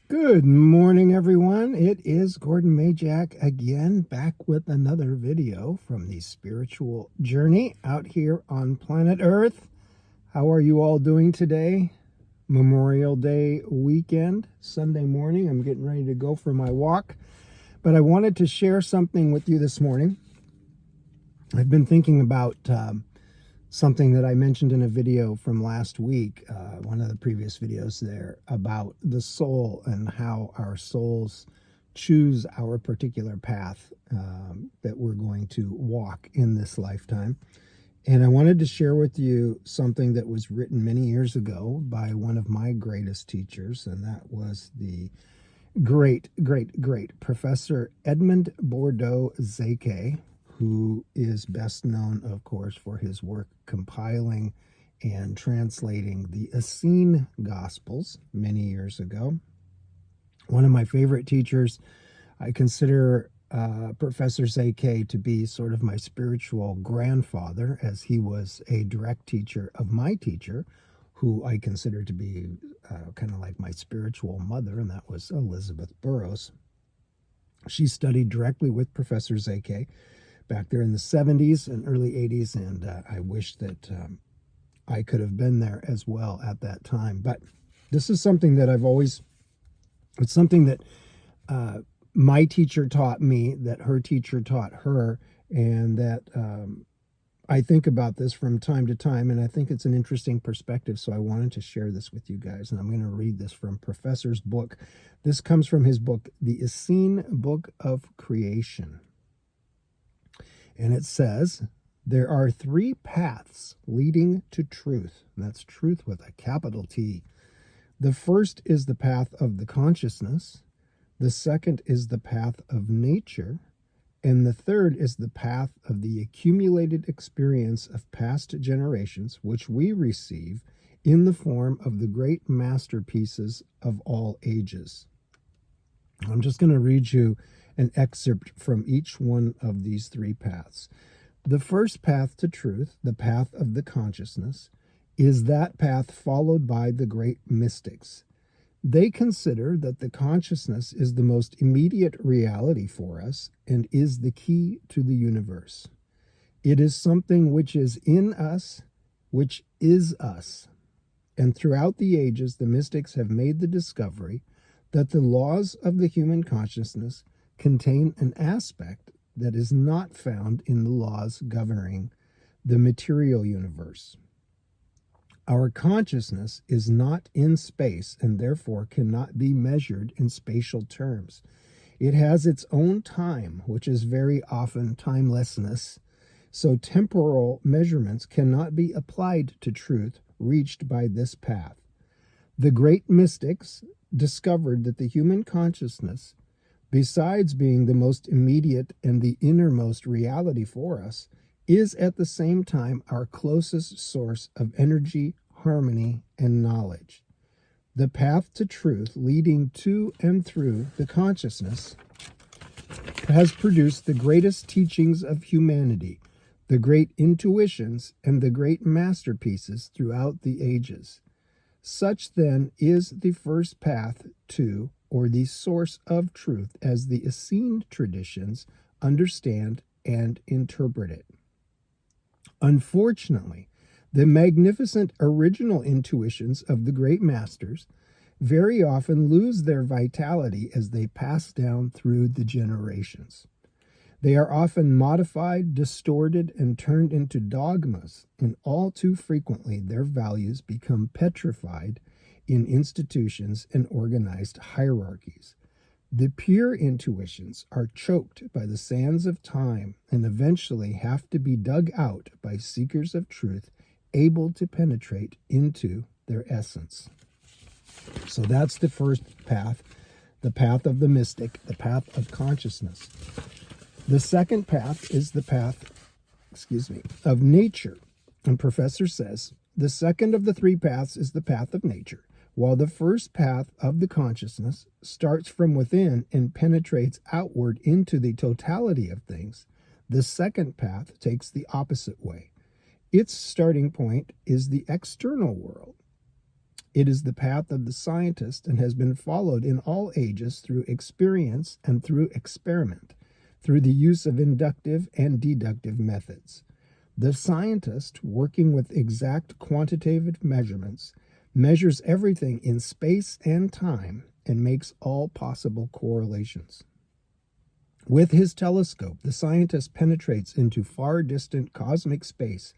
Good morning, everyone. It is Gordon Majak again, back with another video from the spiritual journey out here on planet Earth. How are you all doing today? Memorial Day weekend, Sunday morning. I'm getting ready to go for my walk, but I wanted to share something with you this morning. I've been thinking about something that I mentioned in a video from last week, one of the previous videos there, about the soul and how our souls choose our particular path that we're going to walk in this lifetime. And I wanted to share with you something that was written many years ago by one of my greatest teachers, and that was the great Professor Edmond Bordeaux Szekely, who is best known, of course, for his work compiling and translating the Essene Gospels many years ago. One of my favorite teachers. I consider Professor Szekely to be sort of my spiritual grandfather, as he was a direct teacher of my teacher, who I consider to be kind of like my spiritual mother, and that was Elizabeth Burroughs. She studied directly with Professor Szekely back there in the 70s and early 80s, and I wish that I could have been there as well at that time. But this is something that it's something that my teacher taught me, that her teacher taught her, and that I think about this from time to time, and I think it's an interesting perspective, so I wanted to share this with you guys, and I'm going to read this from Professor's book. This comes from his book, the Essene Book of Creation. And it says, there are three paths leading to truth. And that's truth with a capital T. The first is the path of the consciousness. The second is the path of nature. And the third is the path of the accumulated experience of past generations, which we receive in the form of the great masterpieces of all ages. I'm just going to read you an excerpt from each one of these three paths. The first path to truth, the path of the consciousness, is that path followed by the great mystics. They consider that the consciousness is the most immediate reality for us and is the key to the universe. It is something which is in us, which is us. And throughout the ages, the mystics have made the discovery that the laws of the human consciousness contain an aspect that is not found in the laws governing the material universe. Our consciousness is not in space and therefore cannot be measured in spatial terms. It has its own time, which is very often timelessness, so temporal measurements cannot be applied to truth reached by this path. The great mystics discovered that the human consciousness, besides being the most immediate and the innermost reality for us, is at the same time our closest source of energy, harmony, and knowledge. The path to truth leading to and through the consciousness has produced the greatest teachings of humanity, the great intuitions, and the great masterpieces throughout the ages. Such then is the first path to, or the source of truth, as the Essene traditions understand and interpret it. Unfortunately, the magnificent original intuitions of the great masters very often lose their vitality as they pass down through the generations. They are often modified, distorted, and turned into dogmas, and all too frequently their values become petrified in institutions and organized hierarchies. The pure intuitions are choked by the sands of time and eventually have to be dug out by seekers of truth able to penetrate into their essence. So that's the first path, the path of the mystic, the path of consciousness. The second path is the path, of nature. And Professor says, the second of the three paths is the path of nature, while the first path of the consciousness starts from within and penetrates outward into the totality of things. The second path takes the opposite way. Its starting point is the external world. It is the path of the scientist and has been followed in all ages through experience and through experiment, through the use of inductive and deductive methods. The scientist, working with exact quantitative measurements, measures everything in space and time and makes all possible correlations. With his telescope, the scientist penetrates into far distant cosmic space,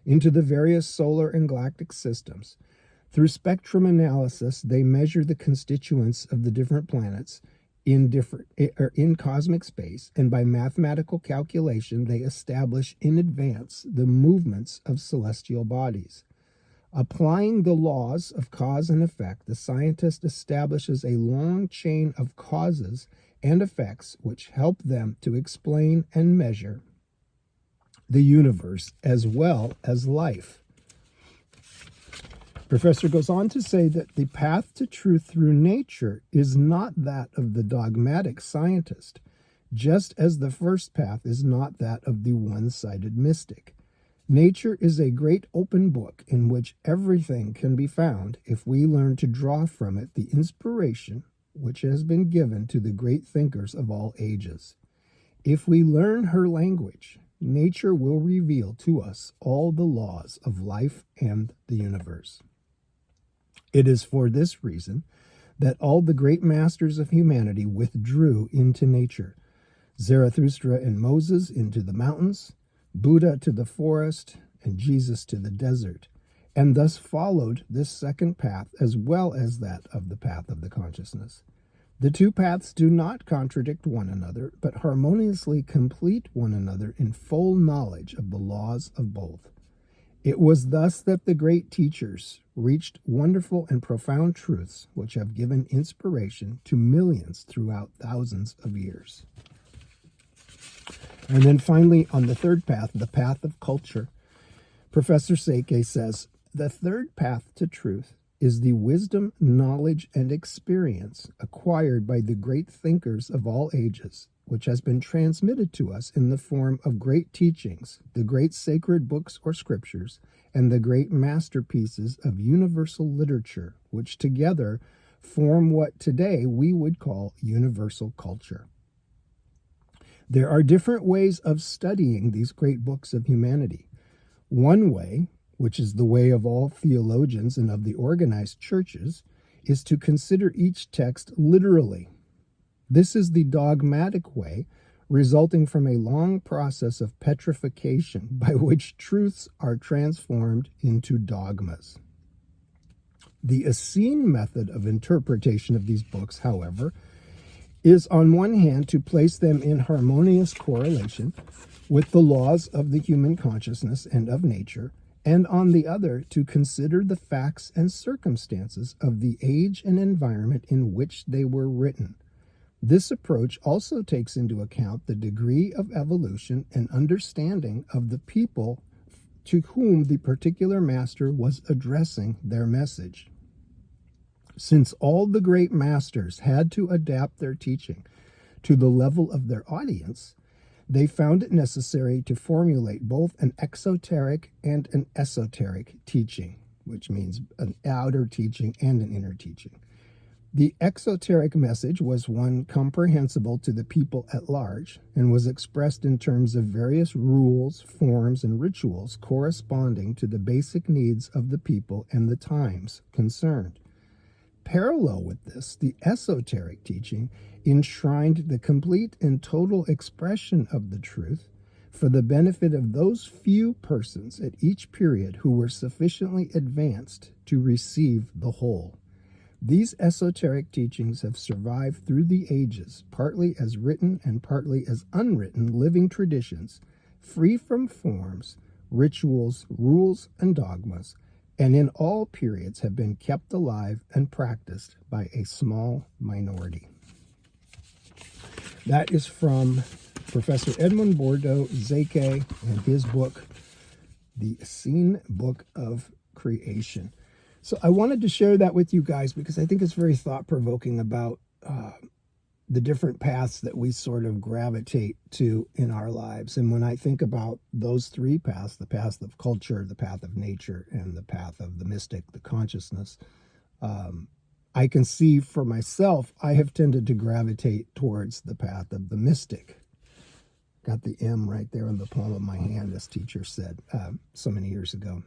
into the various solar and galactic systems. Through spectrum analysis, they measure the constituents of the different planets in cosmic space, and by mathematical calculation, they establish in advance the movements of celestial bodies. Applying the laws of cause and effect, the scientist establishes a long chain of causes and effects which help them to explain and measure the universe as well as life. Professor goes on to say that the path to truth through nature is not that of the dogmatic scientist, just as the first path is not that of the one-sided mystic. Nature is a great open book in which everything can be found if we learn to draw from it the inspiration which has been given to the great thinkers of all ages. If we learn her language, nature will reveal to us all the laws of life and the universe. It is for this reason that all the great masters of humanity withdrew into nature. Zarathustra and Moses into the mountains, Buddha to the forest, and Jesus to the desert, and thus followed this second path as well as that of the path of the consciousness. The two paths do not contradict one another, but harmoniously complete one another in full knowledge of the laws of both. It was thus that the great teachers reached wonderful and profound truths which have given inspiration to millions throughout thousands of years. And then finally, on the third path, the path of culture, Professor Szekely says, the third path to truth is the wisdom, knowledge, and experience acquired by the great thinkers of all ages, which has been transmitted to us in the form of great teachings, the great sacred books or scriptures, and the great masterpieces of universal literature, which together form what today we would call universal culture. There are different ways of studying these great books of humanity. One way, which is the way of all theologians and of the organized churches, is to consider each text literally. This is the dogmatic way, resulting from a long process of petrification by which truths are transformed into dogmas. The Essene method of interpretation of these books, however, is on one hand to place them in harmonious correlation with the laws of the human consciousness and of nature, and on the other to consider the facts and circumstances of the age and environment in which they were written. This approach also takes into account the degree of evolution and understanding of the people to whom the particular master was addressing their message. Since all the great masters had to adapt their teaching to the level of their audience, they found it necessary to formulate both an exoteric and an esoteric teaching, which means an outer teaching and an inner teaching. The exoteric message was one comprehensible to the people at large and was expressed in terms of various rules, forms, and rituals corresponding to the basic needs of the people and the times concerned. Parallel with this, the esoteric teaching enshrined the complete and total expression of the truth for the benefit of those few persons at each period who were sufficiently advanced to receive the whole. These esoteric teachings have survived through the ages, partly as written and partly as unwritten living traditions, free from forms, rituals, rules, and dogmas, and in all periods have been kept alive and practiced by a small minority. That is from Professor Edmond Bordeaux Szekely and his book, The Essene Book of Creation. So I wanted to share that with you guys because I think it's very thought-provoking about the different paths that we sort of gravitate to in our lives. And when I think about those three paths, the path of culture, the path of nature, and the path of the mystic, the consciousness, I can see for myself, I have tended to gravitate towards the path of the mystic. Got the M right there on the palm of my hand, this teacher said so many years ago.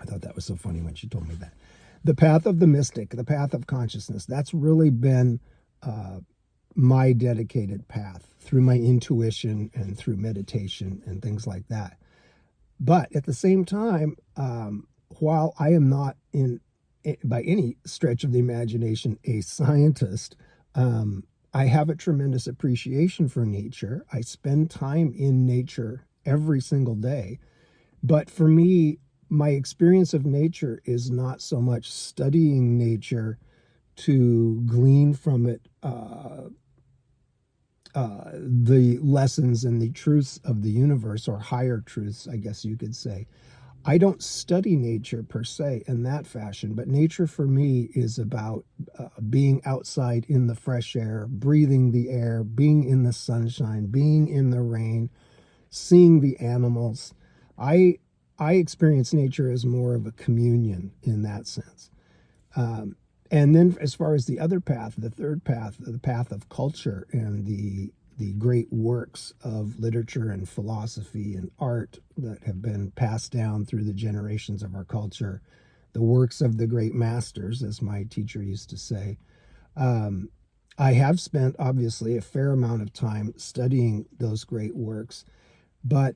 I thought that was so funny when she told me that. The path of the mystic, the path of consciousness, that's really been my dedicated path through my intuition and through meditation and things like that. But at the same time, while I am not by any stretch of the imagination a scientist, I have a tremendous appreciation for nature. I spend time in nature every single day. But for me, my experience of nature is not so much studying nature to glean from it the lessons and the truths of the universe, or higher truths, I guess you could say. I don't study nature per se in that fashion, but nature for me is about being outside in the fresh air, breathing the air, being in the sunshine, being in the rain, seeing the animals. I experience nature as more of a communion in that sense. And then as far as the other path, the third path, the path of culture and the great works of literature and philosophy and art that have been passed down through the generations of our culture, the works of the great masters, as my teacher used to say. I have spent, obviously, a fair amount of time studying those great works, but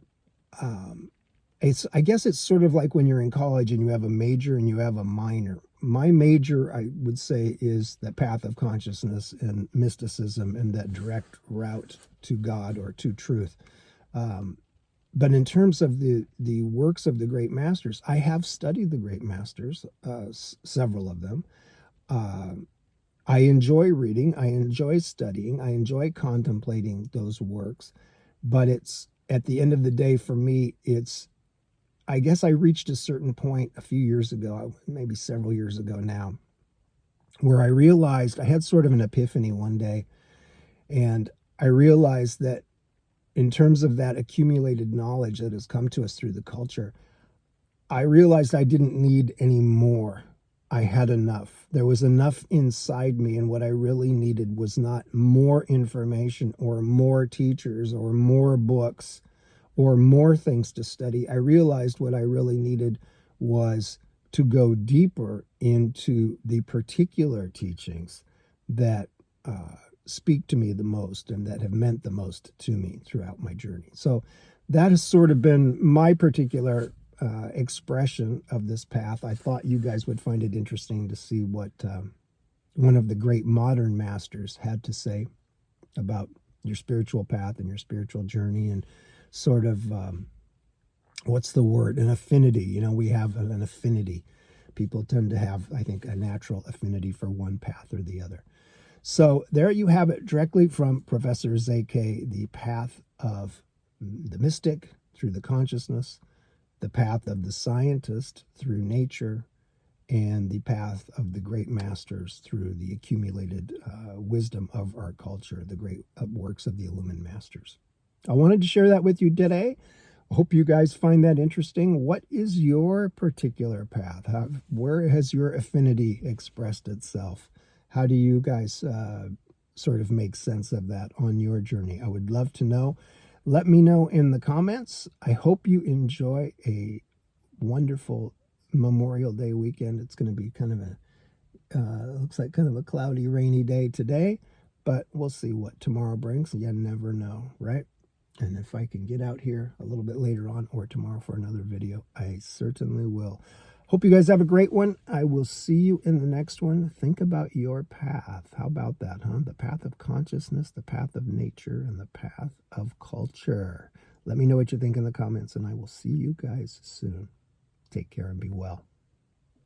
I guess it's sort of like when you're in college and you have a major and you have a minor. My major, I would say, is the path of consciousness and mysticism and that direct route to God or to truth. But in terms of the works of the great masters, I have studied the great masters, several of them. I enjoy reading, I enjoy studying, I enjoy contemplating those works. But it's, at the end of the day, for me, I guess I reached a certain point a few years ago, maybe several years ago now, where I realized, I had sort of an epiphany one day, and I realized that in terms of that accumulated knowledge that has come to us through the culture, I realized I didn't need any more. I had enough. There was enough inside me, and what I really needed was not more information or more teachers or more books or more things to study. I realized what I really needed was to go deeper into the particular teachings that speak to me the most and that have meant the most to me throughout my journey. So that has sort of been my particular expression of this path. I thought you guys would find it interesting to see what one of the great modern masters had to say about your spiritual path and your spiritual journey, and sort of, what's the word? An affinity. You know, we have an affinity. People tend to have, I think, a natural affinity for one path or the other. So there you have it, directly from Professor Szekely, the path of the mystic through the consciousness, the path of the scientist through nature, and the path of the great masters through the accumulated wisdom of our culture, the great works of the illumined masters. I wanted to share that with you today. I hope you guys find that interesting. What is your particular path? Where has your affinity expressed itself? How do you guys sort of make sense of that on your journey? I would love to know. Let me know in the comments. I hope you enjoy a wonderful Memorial Day weekend. It's going to be kind of looks like kind of a cloudy, rainy day today, but we'll see what tomorrow brings. You never know, right? And if I can get out here a little bit later on or tomorrow for another video, I certainly will. Hope you guys have a great one. I will see you in the next one. Think about your path. How about that, huh? The path of consciousness, the path of nature, and the path of culture. Let me know what you think in the comments, and I will see you guys soon. Take care and be well.